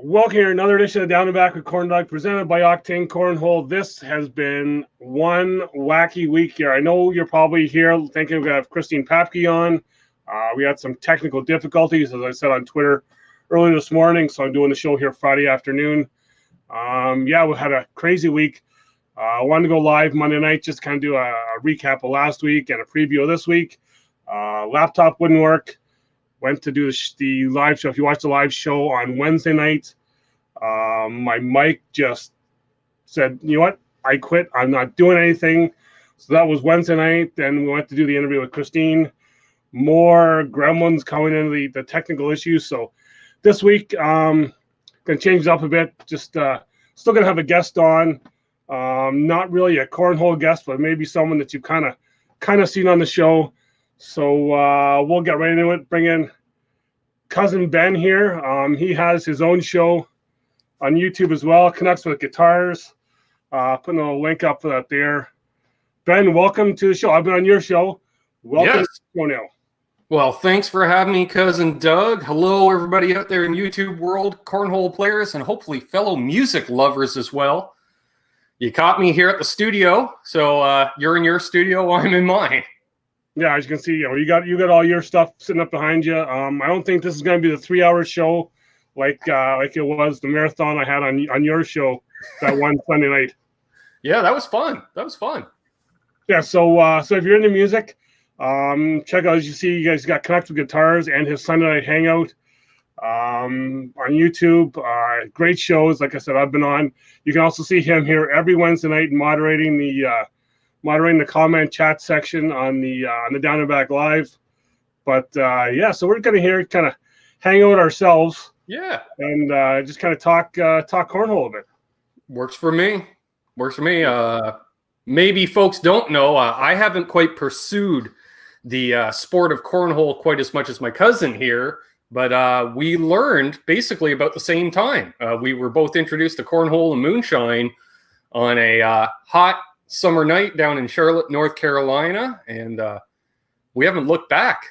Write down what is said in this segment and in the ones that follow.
Welcome here, another edition of Down and Back with CornDoug, presented by Octane Cornhole. This has been one wacky week here. I know you're probably here thinking we're going to have Christine Papke on. We had some technical difficulties, as I said on Twitter earlier this morning, so I'm doing the show here Friday afternoon. We had a crazy week. I wanted to go live Monday night, just kind of do a recap of last week and a preview of this week. Laptop wouldn't work. Went to do the live show. If you watched the live show on Wednesday night, my mic just said, you know what, I quit. I'm not doing anything. So that was Wednesday night. Then we went to do the interview with Christine. More gremlins coming into the technical issues. So this week, going to change it up a bit. Just still going to have a guest on. Not really a cornhole guest, but maybe someone that you've kind of seen on the show. So we'll get right into it. Bring in cousin Ben here. He has his own show on YouTube as well, Canucks With Guitars. Putting a link up for that there. Ben, welcome to the show. I've been on your show. Welcome to the show now. Well, thanks for having me, cousin Doug. Hello, everybody out there in YouTube world, cornhole players, and hopefully fellow music lovers as well. You caught me here at the studio, so you're in your studio, I'm in mine. Yeah, as you can see, you got all your stuff sitting up behind you. I don't think this is going to be the 3-hour show like it was the marathon I had on your show that one Sunday night. Yeah, that was fun. Yeah, so if you're into music, check out, as you see, you guys got Canucks With Guitars and his Sunday night hangout on YouTube. Great shows, like I said, I've been on. You can also see him here every Wednesday night moderating the comment chat section on the Down and Back Live. But so we're gonna here kind of hang out ourselves. Yeah. And just kind of talk cornhole a bit. Works for me. Maybe folks don't know, I haven't quite pursued the sport of cornhole quite as much as my cousin here, but we learned basically about the same time. We were both introduced to cornhole and moonshine on a hot summer night down in Charlotte, North Carolina, and we haven't looked back.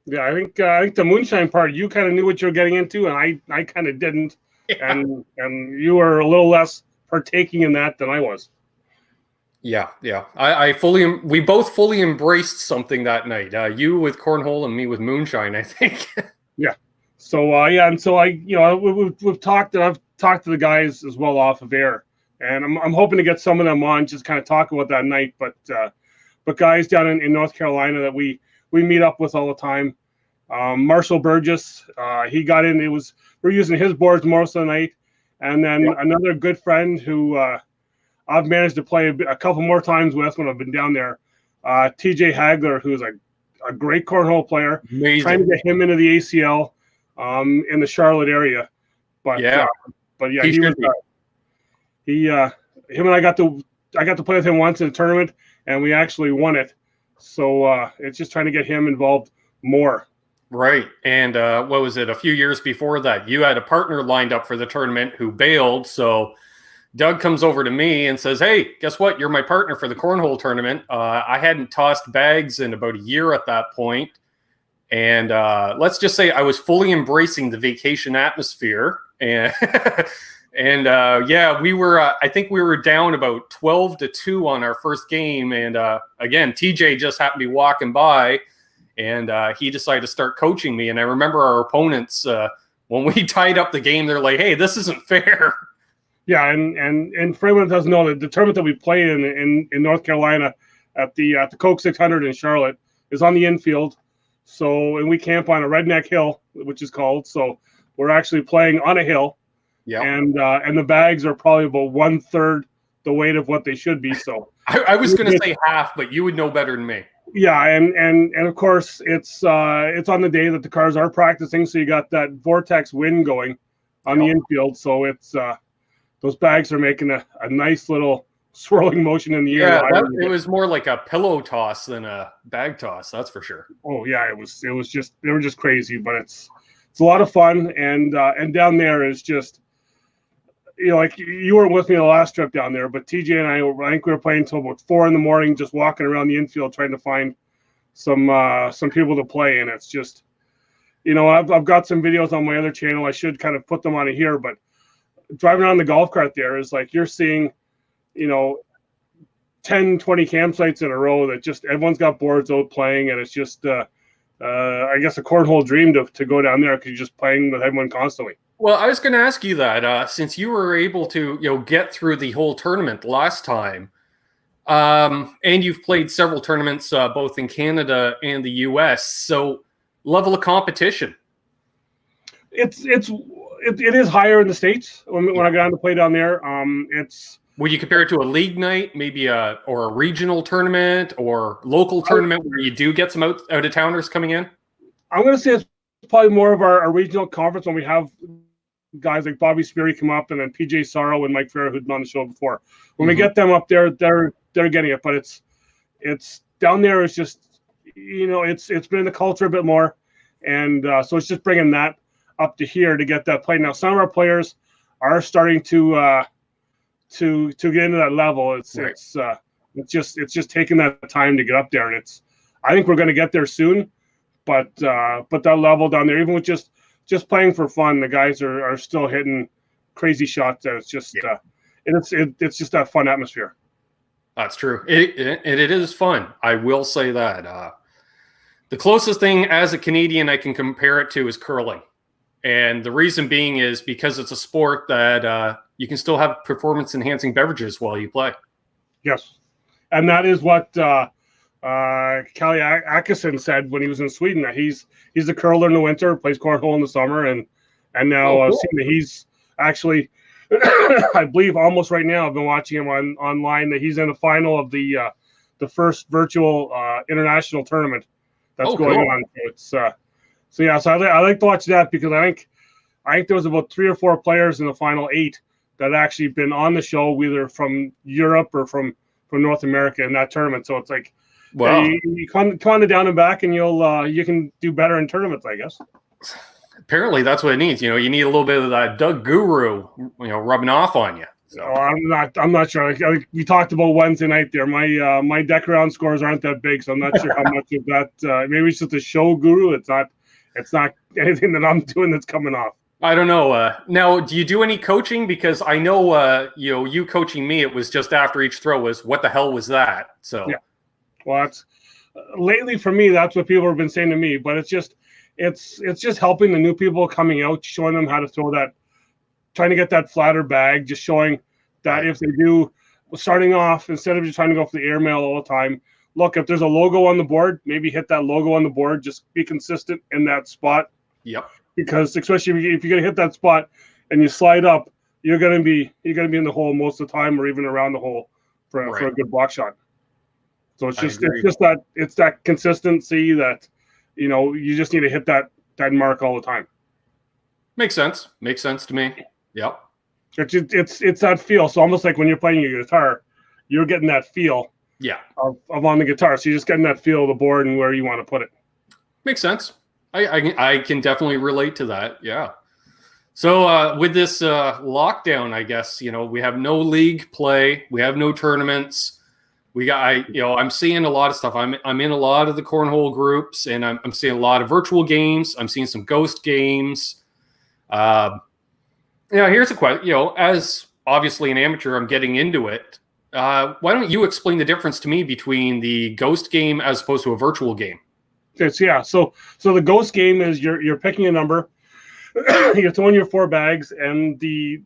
Yeah, I think the moonshine part, you kind of knew what you were getting into, and I kind of didn't. Yeah. And you were a little less partaking in that than I was. Yeah. We both fully embraced something that night. You with cornhole and me with moonshine, I think. Yeah. So and so we've talked, and I've talked to the guys as well off of air, and I'm hoping to get some of them on, just kind of talk about that night. But guys down in North Carolina that we meet up with all the time. Marshall Burgess, he got in. We're using his boards most of the night, and then another good friend who I've managed to play a couple more times with when I've been down there. TJ Hagler, who's a great cornhole player. Amazing. Trying to get him into the ACL in the Charlotte area, but him and I got to play with him once in a tournament, and we actually won it. So it's just trying to get him involved more. Right. And what was it? A few years before that, you had a partner lined up for the tournament who bailed. So Doug comes over to me and says, hey, guess what? You're my partner for the cornhole tournament. I hadn't tossed bags in about a year at that point. And let's just say I was fully embracing the vacation atmosphere. And we were, I think we were down about 12-2 on our first game. And again, TJ just happened to be walking by, and he decided to start coaching me. And I remember our opponents, when we tied up the game, they're like, hey, this isn't fair. Yeah, and for anyone that doesn't know, the tournament that we play in North Carolina at the Coke 600 in Charlotte is on the infield. So, and we camp on a redneck hill, which is called. So we're actually playing on a hill. Yeah, and the bags are probably about 1/3 the weight of what they should be. So I was going to say half, but you would know better than me. Yeah, and of course it's on the day that the cars are practicing, so you got that vortex wind going on the infield. So it's those bags are making a nice little swirling motion in the air. Yeah, it was more like a pillow toss than a bag toss. That's for sure. Oh yeah, it was just, they were just crazy, but it's a lot of fun, and down there is just. Like you weren't with me the last trip down there, but TJ and I think we were playing until about 4 a.m, just walking around the infield trying to find some people to play, and it's just I've got some videos on my other channel. I should kind of put them on here, but driving on the golf cart there is like you're seeing, 10, 20 campsites in a row that just everyone's got boards out playing, and it's just I guess a cornhole dream to go down there because you're just playing with everyone constantly. Well, I was going to ask you that since you were able to get through the whole tournament last time, and you've played several tournaments both in Canada and the U.S. So level of competition. It is higher in the States when I got on to play down there. Would you compare it to a league night, maybe or a regional tournament or local tournament where you do get some out of towners coming in? I'm going to say it's probably more of our regional conference when we have guys like Bobby Speary come up, and then PJ Sorrow and Mike Farrer, who'd been on the show before. When we get them up there, they're getting it. But it's down there. It's just it's been in the culture a bit more, and so it's just bringing that up to here to get that play. Now some of our players are starting to get into that level. It's just taking that time to get up there, and I think we're going to get there soon. But that level down there, even with just playing for fun, the guys are still hitting crazy shots. It's just it's just that fun atmosphere. That's true. It is fun. I will say that. The closest thing as a Canadian I can compare it to is curling. And the reason being is because it's a sport that you can still have performance-enhancing beverages while you play. Yes. And that is what Kalle Akesson said when he was in Sweden, that he's a curler in the winter, plays cornhole in the summer, and now I've seen that he's actually, I believe almost right now, I've been watching him online, that he's in the final of the first virtual international tournament that's going on. So I like to watch that because I think there was about 3 or 4 players in the final 8 that had actually been on the show, either from Europe or from North America in that tournament. So it's like, wow, you come on down and back, and you can do better in tournaments, I guess. Apparently, that's what it needs. You need a little bit of that Doug guru, rubbing off on you. So. I'm not sure. We talked about Wednesday night there. My deck round scores aren't that big, so I'm not sure how much of that. Maybe it's just a show guru. It's not anything that I'm doing that's coming off. I don't know. Now, do you do any coaching? Because I know, you coaching me, it was just after each throw was, what the hell was that? So, yeah. Well, lately for me, that's what people have been saying to me. But it's just helping the new people coming out, showing them how to throw that, trying to get that flatter bag, just showing that if they do, starting off, instead of just trying to go for the airmail all the time, look, if there's a logo on the board, maybe hit that logo on the board, just be consistent in that spot. Yep. Because especially if you're going to hit that spot and you slide up, you're going to be in the hole most of the time, or even around the hole for a good block shot. So it's that consistency that, you just need to hit that mark all the time. Makes sense to me. Yep. It's that feel. So almost like when you're playing your guitar, you're getting that feel. Yeah. Of on the guitar. So you're just getting that feel of the board and where you want to put it. Makes sense. I can definitely relate to that. Yeah. So with this lockdown, I guess, we have no league play. We have no tournaments. I'm seeing a lot of stuff. I'm in a lot of the cornhole groups, and I'm seeing a lot of virtual games. I'm seeing some ghost games. Here's a question. As obviously an amateur, I'm getting into it. Why don't you explain the difference to me between the ghost game as opposed to a virtual game? So the ghost game is you're picking a number, you're throwing your 4 bags, and the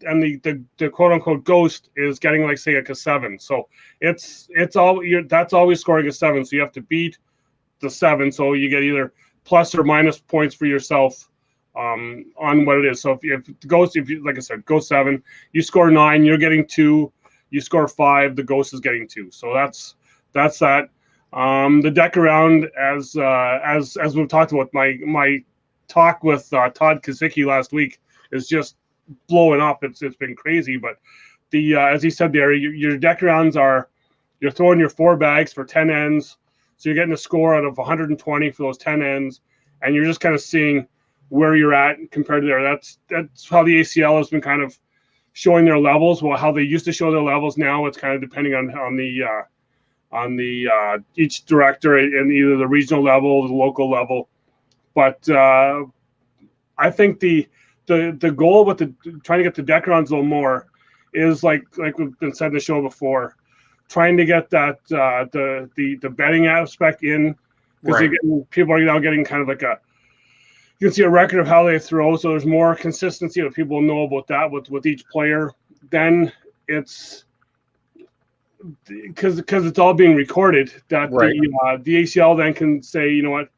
quote unquote ghost is getting like a 7. So that's always scoring a 7. So you have to beat the 7. So you get either plus or minus points for yourself on what it is. So if you like I said, ghost 7, you score 9, you're getting 2. You score 5, the ghost is getting 2. So that's that. The deck around, as we've talked about, my talk with Todd Kosicki last week is just blowing up. It's been crazy, but as he said there, your deck rounds you're throwing your 4 bags for 10 ends, so you're getting a score out of 120 for those 10 ends, and you're just kind of seeing where you're at compared to there. That's how the ACL has been kind of showing their levels. Well, how they used to show their levels, now it's kind of depending on the each director in either the regional level or the local level. But I think the goal with trying to get the Deckerons a little more is like we've been said in the show before, trying to get that the betting aspect in, because people are now getting kind of like you can see a record of how they throw, so there's more consistency that people know about that with each player. Then it's because it's all being recorded that the ACL then can say, you know what,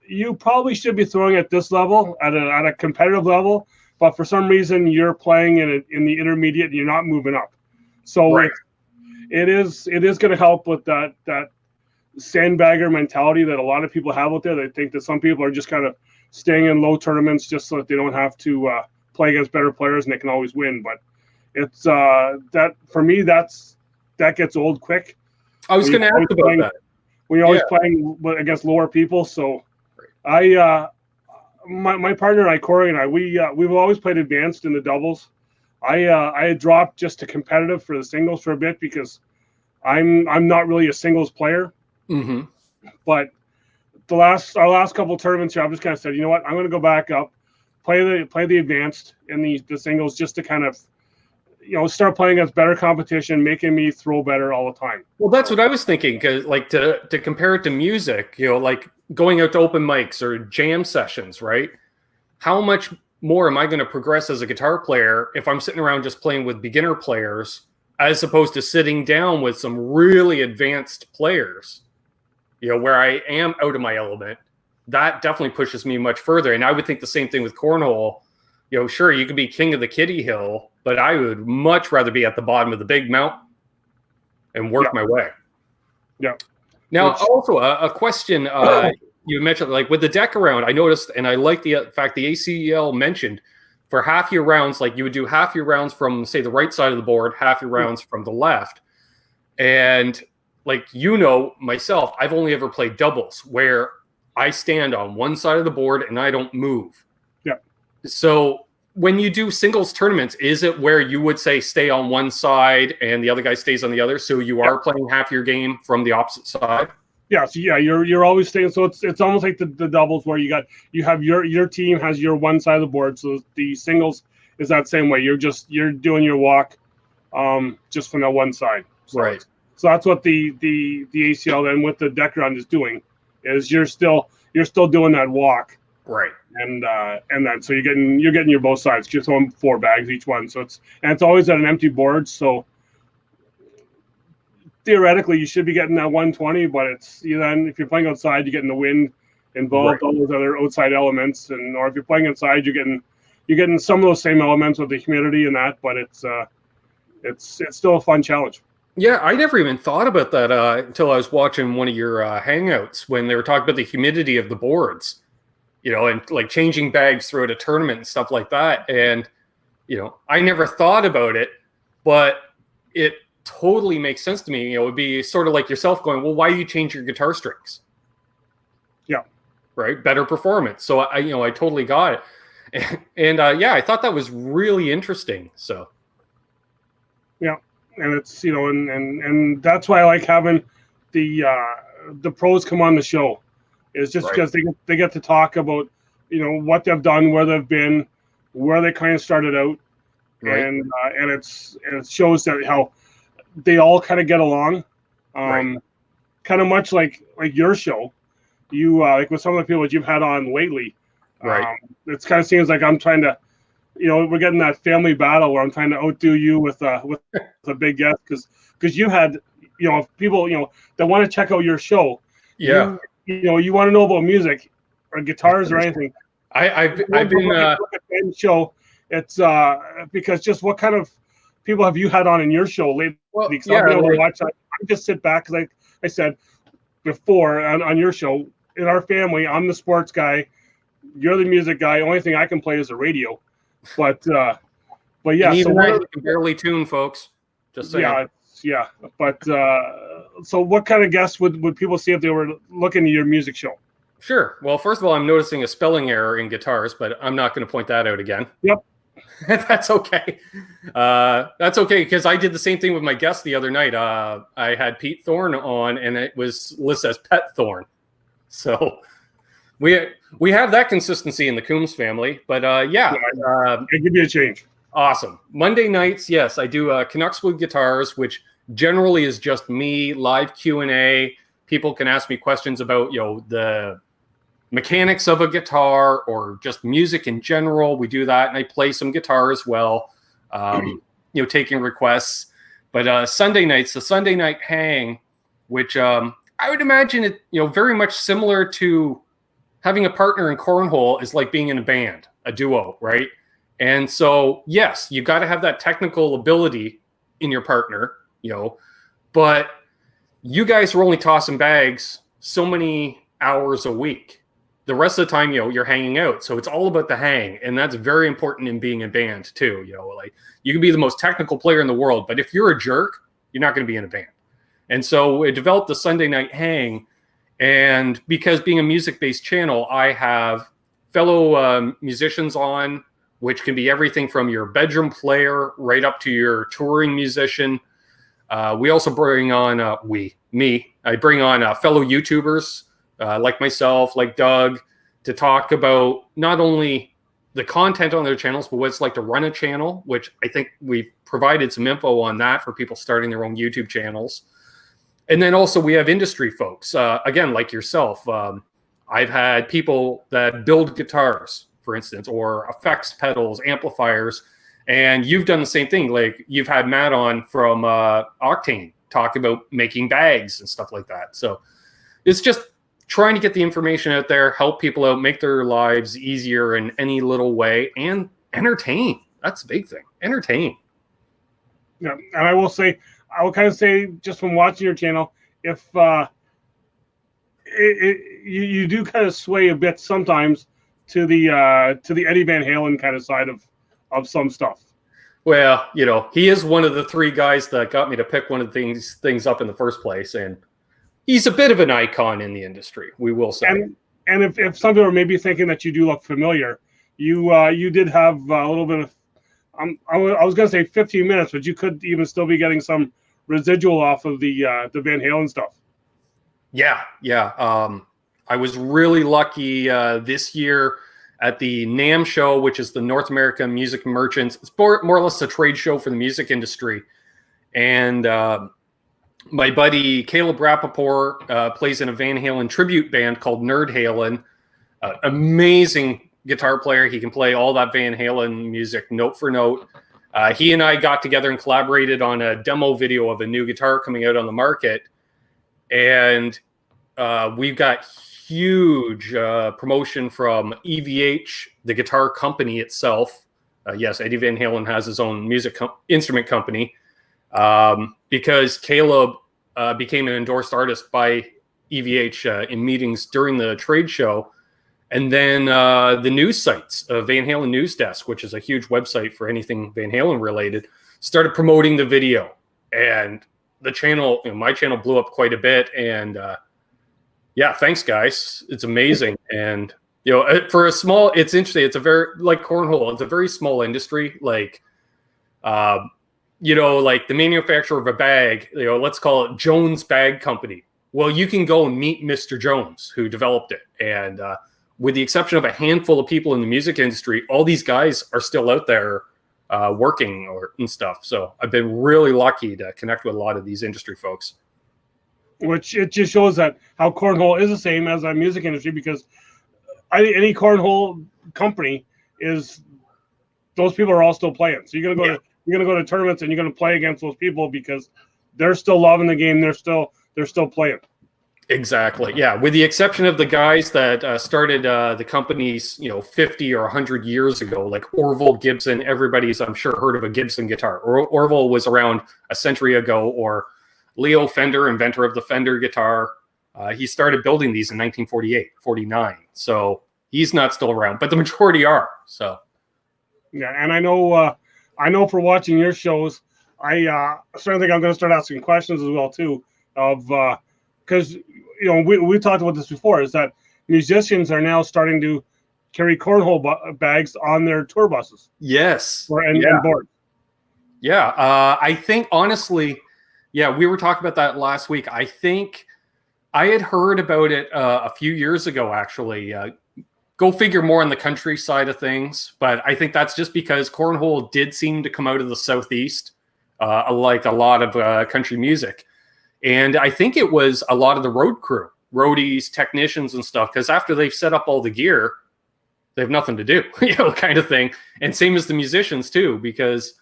you probably should be throwing at this level, at a competitive level, but for some reason you're playing in the intermediate and you're not moving up. So it is going to help with that sandbagger mentality that a lot of people have out there. They think that some people are just kind of staying in low tournaments just so that they don't have to play against better players and they can always win. But it's that for me, that gets old quick. I was going to ask about that. When you're always playing against lower people. So my partner and I, Corey and I, we've always played advanced in the doubles. I had dropped just to competitive for the singles for a bit because I'm not really a singles player. Mm-hmm. But our last couple of tournaments here, I've just kind of said, you know what, I'm going to go back up, play the advanced in the singles just to kind of, start playing against better competition, making me throw better all the time. Well, that's what I was thinking, because like to compare it to music, like going out to open mics or jam sessions, right? How much more am I going to progress as a guitar player if I'm sitting around just playing with beginner players as opposed to sitting down with some really advanced players? Where I am out of my element, that definitely pushes me much further. And I would think the same thing with cornhole. Sure, you could be king of the kiddie hill, but I would much rather be at the bottom of the big mountain and work my way. Yeah. Now, also a question you mentioned, like with the deck around, I noticed, and I like the fact the ACL mentioned for half your rounds, like you would do half your rounds from, say, the right side of the board, half your rounds from the left. And like, myself, I've only ever played doubles where I stand on one side of the board and I don't move. Yeah. So when you do singles tournaments, is it where you would say stay on one side and the other guy stays on the other? So you are playing half your game from the opposite side? Yeah. So you're always staying. So it's almost like the doubles where you have your team has your one side of the board. So the singles is that same way. You're doing your walk just from that one side. So right. So that's what the ACL then with the deck round is doing, is you're still doing that walk, right? And then so you're getting your both sides. You're throwing 4 bags each one, so it's always at an empty board. So theoretically, you should be getting that 120, but then if you're playing outside, you're getting the wind involved, all those other outside elements, or if you're playing inside, you're getting some of those same elements with the humidity and that, but it's still a fun challenge. Yeah, I never even thought about that until I was watching one of your hangouts when they were talking about the humidity of the boards, and like changing bags throughout a tournament and stuff like that. And, I never thought about it, but it totally makes sense to me. It would be sort of like yourself going, well, why do you change your guitar strings? Yeah. Right. Better performance. So I totally got it. And I thought that was really interesting. So. Yeah. And it's, and that's why I like having the pros come on the show, is just because they get to talk about, what they've done, where they've been, where they kind of started out. Right. And it shows that how they all kind of get along. Kind of much like your show, you like with some of the people that you've had on lately. Right. It kind of seems like I'm trying to, we're getting that family battle where I'm trying to outdo you with a big guest because you had, people, that want to check out your show. Yeah. You want to know about music or guitars or anything. I've been show. It's because just what kind of people have you had on in your show lately? Well, I've been able to watch that. I just sit back because I said before on your show, in our family, I'm the sports guy. You're the music guy. Only thing I can play is the radio. But yeah, and even I can barely tune, folks. Just saying. Yeah. But so, what kind of guests would people see if they were looking at your music show? Sure. Well, first of all, I'm noticing a spelling error in guitars, but I'm not going to point that out again. Yep. That's okay. That's okay, because I did the same thing with my guest the other night. I had Pete Thorne on, and it was listed as Pet Thorne. So we have that consistency in the Coombs family, but yeah, I'll give you a change. Awesome. Monday nights, yes, I do Canucks with Guitars, which generally is just me, live Q&A. People can ask me questions about, the mechanics of a guitar or just music in general. We do that, and I play some guitar as well, taking requests. But Sunday nights, the Sunday night hang, which I would imagine it, very much similar to having a partner in cornhole is like being in a band, a duo, right? And so, yes, you got to have that technical ability in your partner, but you guys are only tossing bags so many hours a week. The rest of the time, you're hanging out. So it's all about the hang. And that's very important in being a band too. Like you can be the most technical player in the world, but if you're a jerk, you're not going to be in a band. And so it developed the Sunday night hang. And because being a music-based channel, I have fellow musicians on, which can be everything from your bedroom player right up to your touring musician. We also bring on, I bring on fellow YouTubers like myself, like Doug, to talk about not only the content on their channels, but what it's like to run a channel, which I think we've provided some info on that for people starting their own YouTube channels. And then also we have industry folks, again, like yourself. I've had people that build guitars, for instance, or effects pedals, amplifiers, and you've done the same thing. Like you've had Matt on from Octane talk about making bags and stuff like that. So it's just trying to get the information out there, help people out, make their lives easier in any little way, and entertain. That's a big thing. Entertain. Yeah, and I will kind of say, just from watching your channel, if you do kind of sway a bit sometimes to the Eddie Van Halen kind of side of some stuff. Well, he is one of the three guys that got me to pick one of these things up in the first place, and he's a bit of an icon in the industry, we will say. And if some people are maybe thinking that you do look familiar, you did have a little bit of, I was going to say 15 minutes, but you could even still be getting some residual off of the Van Halen stuff. Yeah. I was really lucky this year at the NAMM show, which is the North American Music Merchants. It's more or less a trade show for the music industry. And my buddy Caleb Rappaport plays in a Van Halen tribute band called Nerd Halen. Amazing guitar player. He can play all that Van Halen music note for note. He and I got together and collaborated on a demo video of a new guitar coming out on the market. And we've got huge promotion from EVH, the guitar company itself. Yes, Eddie Van Halen has his own instrument company because Caleb became an endorsed artist by EVH in meetings during the trade show. And then the news sites, Van Halen News Desk, which is a huge website for anything Van Halen related, started promoting the video. And the channel, my channel blew up quite a bit. And yeah, thanks guys. It's amazing. And, for a small, it's interesting. It's a very, like cornhole, it's a very small industry. Like, like the manufacturer of a bag, let's call it Jones Bag Company. Well, you can go and meet Mr. Jones, who developed it. And with the exception of a handful of people in the music industry, all these guys are still out there working and stuff. So I've been really lucky to connect with a lot of these industry folks. Which it just shows that how cornhole is the same as a music industry, because any cornhole company is, those people are all still playing. So you're gonna go to tournaments and you're gonna play against those people because they're still loving the game. They're still playing. Exactly. Yeah. With the exception of the guys that started the companies, 50 or 100 years ago, like Orville Gibson. Everybody's, I'm sure, heard of a Gibson guitar. Orville was around a century ago. Or Leo Fender, inventor of the Fender guitar. He started building these in 1948, 49. So he's not still around, but the majority are. So. Yeah. And I know for watching your shows, I certainly think I'm going to start asking questions as well, too, of because, we talked about this before, is that musicians are now starting to carry cornhole bags on their tour buses. Yes. And board. Yeah. I think, honestly, we were talking about that last week. I think I had heard about it a few years ago, actually. Go figure, more on the country side of things. But I think that's just because cornhole did seem to come out of the Southeast, like a lot of country music. And I think it was a lot of the road crew, roadies, technicians and stuff, because after they've set up all the gear, they have nothing to do, kind of thing. And same as the musicians too, because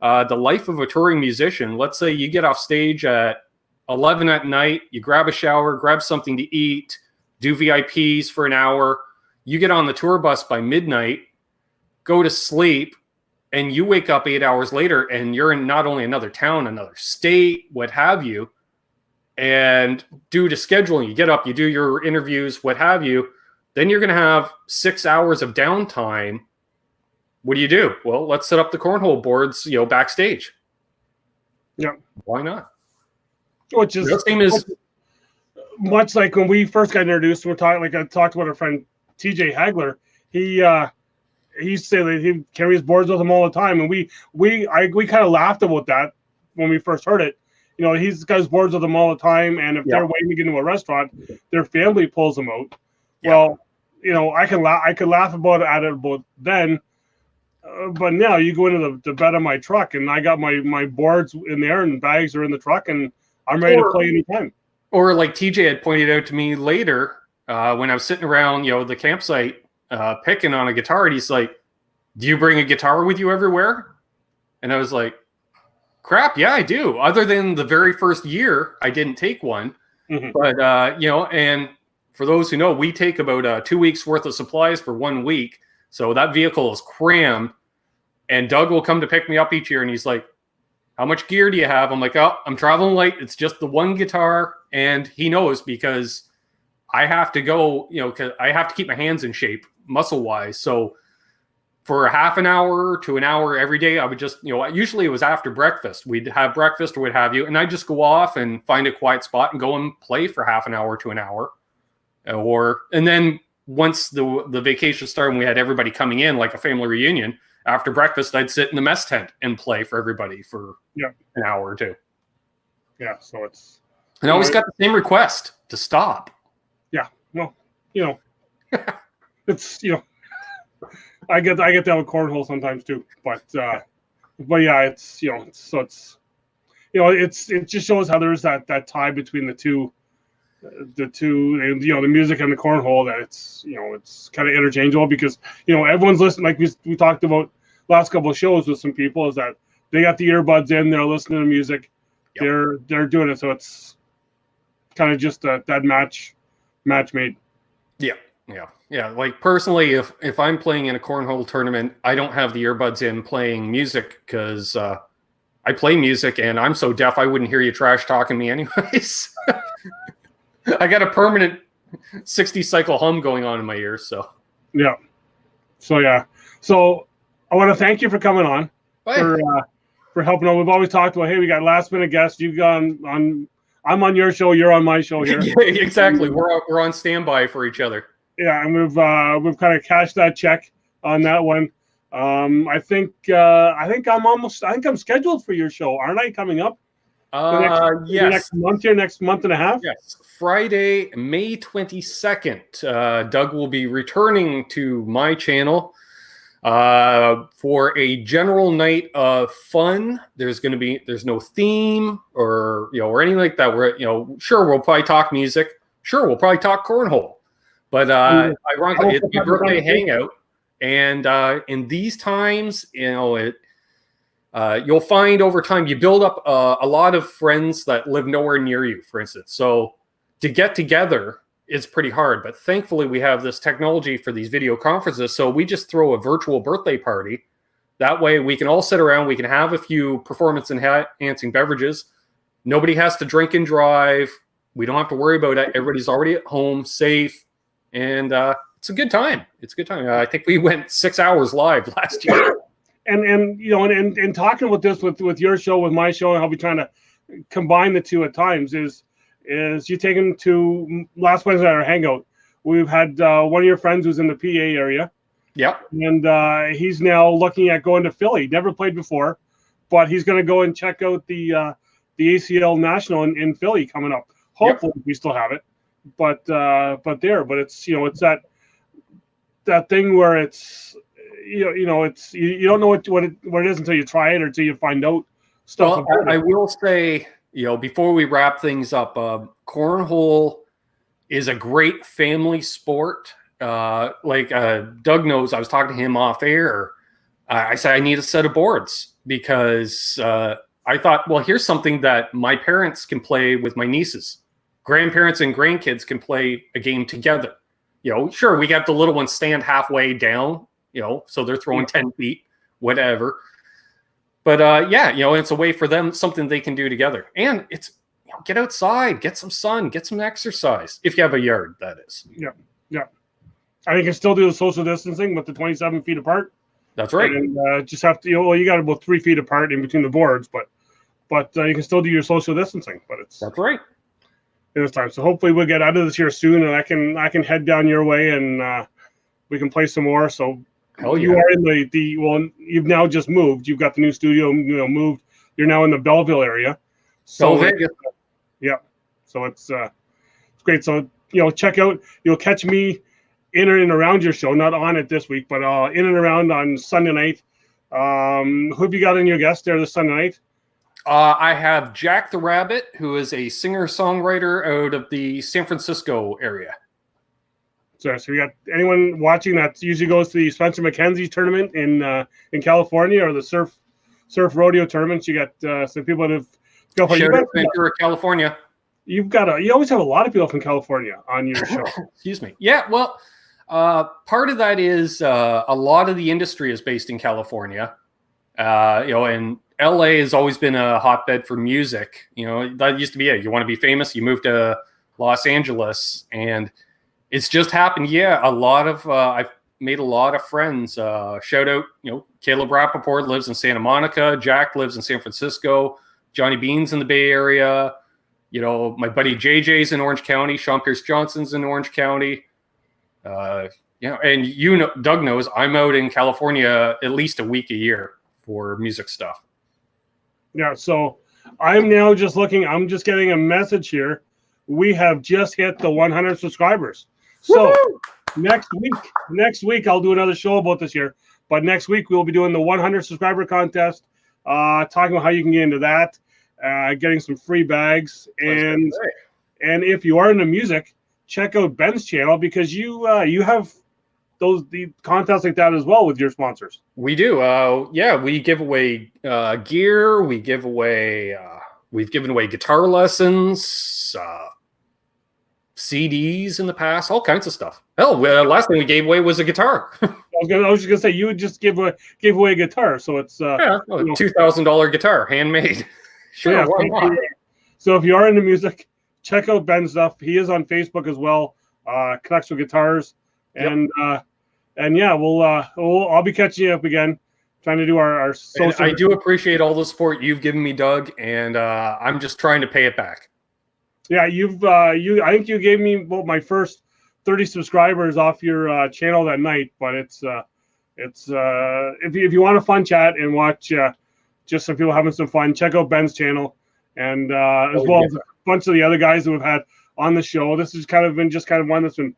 the life of a touring musician, let's say you get off stage at 11 at night, you grab a shower, grab something to eat, do VIPs for an hour, you get on the tour bus by midnight, go to sleep, and you wake up 8 hours later and you're in not only another town, another state, what have you. And due to scheduling, you get up, you do your interviews, what have you, then you're going to have 6 hours of downtime. What do? Well, let's set up the cornhole boards, backstage. Yeah. Why not? Which is the same as much like when we first got introduced. We're talking, like I talked about our friend TJ Hagler. He used to say that he carries boards with him all the time, and we kind of laughed about that when we first heard it. He's got his boards with him all the time, and if they're waiting to get into a restaurant, their family pulls them out. Yeah. Well, I could laugh about it then, but now you go into the bed of my truck, and I got my boards in there, and bags are in the truck, and I'm ready to play anytime. Or like TJ had pointed out to me later, when I was sitting around, the campsite, picking on a guitar, and he's like, "Do you bring a guitar with you everywhere?" And I was like, "Crap, yeah, I do. Other than the very first year, I didn't take one." Mm-hmm. But and for those who know, we take about 2 weeks worth of supplies for 1 week, so that vehicle is crammed. And Doug will come to pick me up each year, and he's like, "How much gear do you have?" I'm like, "Oh, I'm traveling light. It's just the one guitar." And he knows, because I have to go, because I have to keep my hands in shape muscle-wise. So for a half an hour to an hour every day, I would just, usually it was after breakfast. We'd have breakfast or what have you, and I'd just go off and find a quiet spot and go and play for half an hour to an hour. And then once the vacation started and we had everybody coming in, like a family reunion, after breakfast, I'd sit in the mess tent and play for everybody for an hour or two. Yeah, so it's... And I always got the same request to stop. Yeah, well, it's, I get that with cornhole sometimes too, but yeah, it's, so it's, it just shows how there's that tie between the two, the music and the cornhole, that it's kind of interchangeable, because everyone's listening. Like we talked about last couple of shows with some people, is that they got the earbuds in, they're listening to music, they're doing it, so it's kind of just that match made. Yeah. Like personally, if I'm playing in a cornhole tournament, I don't have the earbuds in playing music, because I play music and I'm so deaf I wouldn't hear you trash talking me anyways. I got a permanent 60 cycle hum going on in my ears. So yeah. So I want to thank you for coming on, for helping out. We've always talked about, hey, we got last minute guests. You've gone on. I'm on your show. You're on my show here. Yeah, exactly. We're on standby for each other. Yeah, and we've kind of cashed that check on that one. I think I'm scheduled for your show, aren't I? Coming up. Yes. Next month and a half. Yes, Friday, May 22nd. Doug will be returning to my channel for a general night of fun. There's no theme or anything like that. We're sure, we'll probably talk music. Sure, we'll probably talk cornhole. But ironically, it's my birthday hangout, and in these times, you'll find over time you build up a lot of friends that live nowhere near you, for instance. So to get together is pretty hard, but thankfully we have this technology for these video conferences. So we just throw a virtual birthday party. That way we can all sit around, we can have a few performance enhancing beverages. Nobody has to drink and drive. We don't have to worry about it. Everybody's already at home, safe, and it's a good time. It's a good time. I think we went 6 hours live last year. And talking about this with your show, with my show, and how we trying to combine the two at times is you taken to last Wednesday at our hangout. We've had one of your friends who's in the PA area. Yep. And he's now looking at going to Philly. Never played before, but he's going to go and check out the ACL National in Philly coming up. Hopefully we still have it, but it's that that thing where it's it's you don't know what it is until you try it or until you find out stuff Well, about I it. will say, before we wrap things up, cornhole is a great family sport. Doug knows, I was talking to him off air. I said I need a set of boards because I thought, well, here's something that my parents can play with my nieces. Grandparents and grandkids can play a game together. Sure, we got the little ones stand halfway down, so they're throwing 10 feet, whatever. But it's a way for them, something they can do together. And it's, get outside, get some sun, get some exercise. If you have a yard, that is. Yeah. I think you can still do the social distancing with the 27 feet apart. That's right. And just have to, you got about 3 feet apart in between the boards, but you can still do your social distancing. But that's right. This time, so hopefully we'll get out of this here soon, and I can head down your way, and we can play some more. So you are in the well, you've now just moved. You've got the new studio, moved. You're now in the Belleville area. So so it's great. So check out. You'll catch me in and around your show, not on it this week, but in and around on Sunday night. Who have you got in your guest there this Sunday night? I have Jack the Rabbit, who is a singer-songwriter out of the San Francisco area. So we got anyone watching that usually goes to the Spencer McKenzie tournament in California, or the surf rodeo tournaments. You got some people that have shout out Ventura, California. You always have a lot of people from California on your show. Excuse me. Yeah, well, part of that is a lot of the industry is based in California. And LA has always been a hotbed for music. That used to be it. You want to be famous, you move to Los Angeles, and it's just happened. Yeah, a lot of I've made a lot of friends. Shout out, Caleb Rappaport lives in Santa Monica. Jack lives in San Francisco. Johnny Bean's in the Bay Area. My buddy JJ's in Orange County. Sean Pierce Johnson's in Orange County. And Doug knows I'm out in California at least a week a year for music stuff. Yeah, so I'm now just looking. I'm just getting a message here. We have just hit the 100 subscribers. So next week I'll do another show about this year. But next week we'll be doing the 100 subscriber contest, talking about how you can get into that, getting some free bags, and if you are into music, check out Ben's channel, because you have the contests like that as well with your sponsors. We do. We give away gear. We give away. We've given away guitar lessons, CDs in the past, all kinds of stuff. Hell, last thing we gave away was a guitar. I was just gonna say you would just give away a guitar, so it's $2,000 guitar, handmade. Sure. Yeah, so if you are into music, check out Ben's stuff. He is on Facebook as well. Canucks With Guitars, and I'll be catching you up again, trying to do our social. I do appreciate all the support you've given me, Doug, and I'm just trying to pay it back. Yeah, I think you gave me my first 30 subscribers off your channel that night, but it's if you want a fun chat and watch just some people having some fun, check out Ben's channel, and as well as a bunch of the other guys that we've had on the show. This has kind of been one that's been,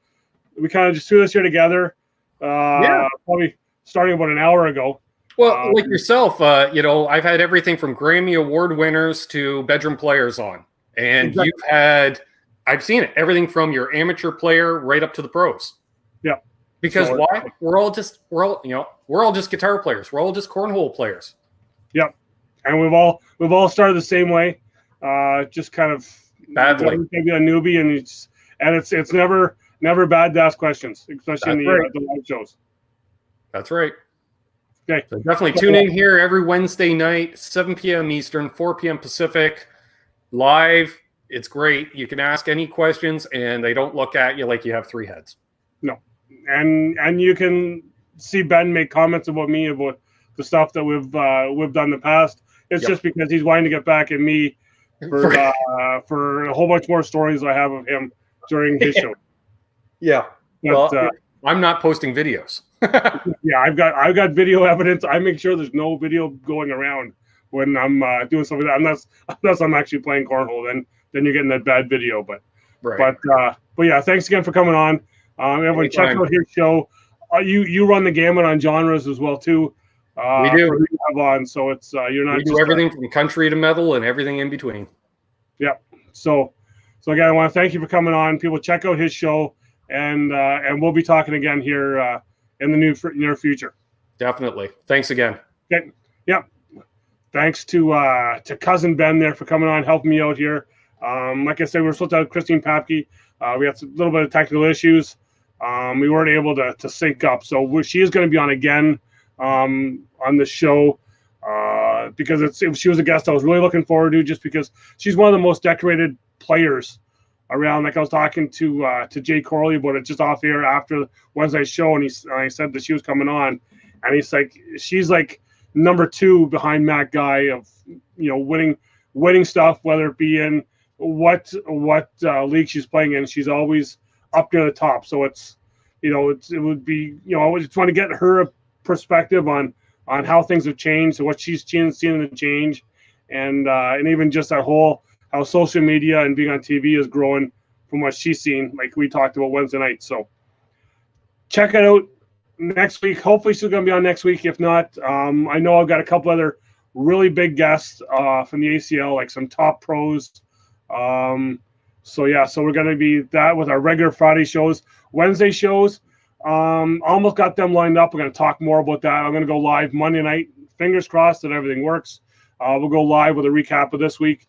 we kind of just threw this here together, probably starting about an hour ago. Well, like yourself, I've had everything from Grammy Award winners to bedroom players on, and exactly. I've seen it, everything from your amateur player right up to the pros. Yeah. Because why? We're all just guitar players. We're all just cornhole players. Yep. And we've all started the same way. Just kind of badly. Maybe a newbie, and it's never bad to ask questions, especially in the live shows. That's right. Okay. So definitely tune in here every Wednesday night, 7 p.m. Eastern, 4 p.m. Pacific, live. It's great. You can ask any questions, and they don't look at you like you have three heads. No. And you can see Ben make comments about me about the stuff that we've done in the past. It's just because he's wanting to get back at me for a whole bunch more stories I have of him during his show. Yeah. But, I'm not posting videos. Yeah, I've got video evidence. I make sure there's no video going around when I'm doing something like that, unless I'm actually playing cornhole. Then you're getting that bad video. But yeah, thanks again for coming on. Everyone, check out his show. you run the gamut on genres as well too. We do. For who you have on, so it's you're not. We do everything from country to metal and everything in between. Yep. So again, I want to thank you for coming on. People, check out his show, and we'll be talking again here in the near future. Definitely. Thanks again. Okay. Yep. Thanks to cousin Ben there for coming on, helping me out here. Like I said, we were supposed to have Christine Papke. We had a little bit of technical issues. We weren't able to sync up, so she is going to be on again on the show because she was a guest I was really looking forward to, just because she's one of the most decorated players around. Like I was talking to Jay Corley about it just off air after Wednesday's show, and I said that she was coming on, and he's like, she's like number 2 behind Matt Guy of winning stuff, whether it be in what league she's playing in. She's always up near the top. So it would be, I just want to get her perspective on how things have changed and what she's seen the change, and even just that whole how social media and being on TV is growing from what she's seen, like we talked about Wednesday night. So check it out next week. Hopefully she's going to be on next week. If not, I know I've got a couple other really big guests from the ACL, like some top pros. So we're going to be that with our regular Friday shows. Wednesday shows, almost got them lined up. We're going to talk more about that. I'm going to go live Monday night. Fingers crossed that everything works. We'll go live with a recap of this week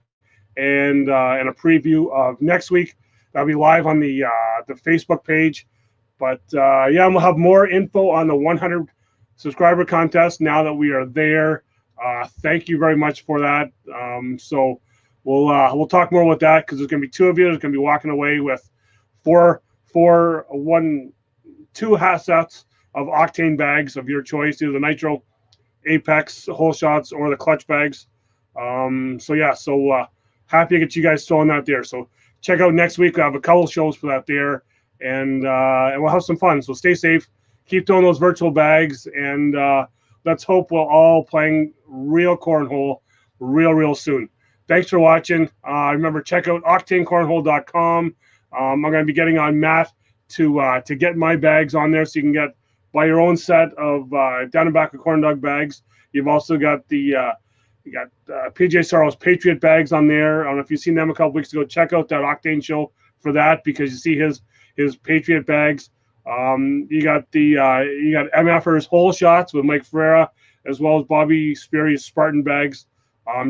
and a preview of next week. That'll be live on the Facebook page. But we'll have more info on the 100 subscriber contest now that we are there. Thank you very much for that. So we'll talk more about that, because there's going to be 2 of you that's going to be walking away with 2 sets of octane bags of your choice, either the Nitro Apex whole shots or the clutch bags. Happy to get you guys throwing that there. So check out next week. We'll have a couple shows for that there, and we'll have some fun. So stay safe, keep throwing those virtual bags, and let's hope we're all playing real cornhole real soon. Thanks for watching. Remember, check out octanecornhole.com. I'm going to be getting on Matt to get my bags on there, so you can buy your own set of down and back of CornDoug bags. You've also got PJ Sorrell's Patriot bags on there. I don't know if you've seen them a couple weeks ago. Check out that Octane show for that, because you see his Patriot bags. You got MFR's whole shots with Mike Ferreira, as well as Bobby Sperry's Spartan bags.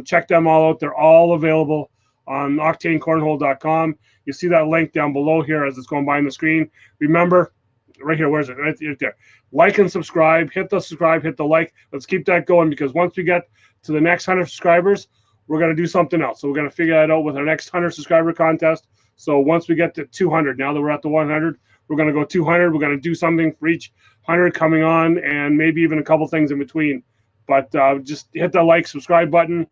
Check them all out. They're all available on octanecornhole.com. You see that link down below here as it's going by on the screen. Remember, right here, where is it? Right there. Like and subscribe. Hit the subscribe, hit the like. Let's keep that going, because once we get to the next 100 subscribers, we're going to do something else. So we're going to figure that out with our next 100 subscriber contest. So once we get to 200, now that we're at the 100, we're going to go 200. We're going to do something for each 100 coming on, and maybe even a couple things in between. But just hit the like, subscribe button,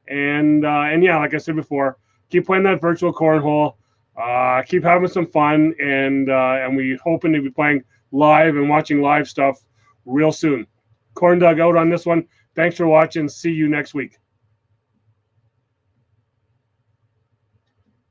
and like I said before, keep playing that virtual cornhole. Keep having some fun, and we hoping to be playing live and watching live stuff real soon. CornDoug out on this one. Thanks for watching. See you next week.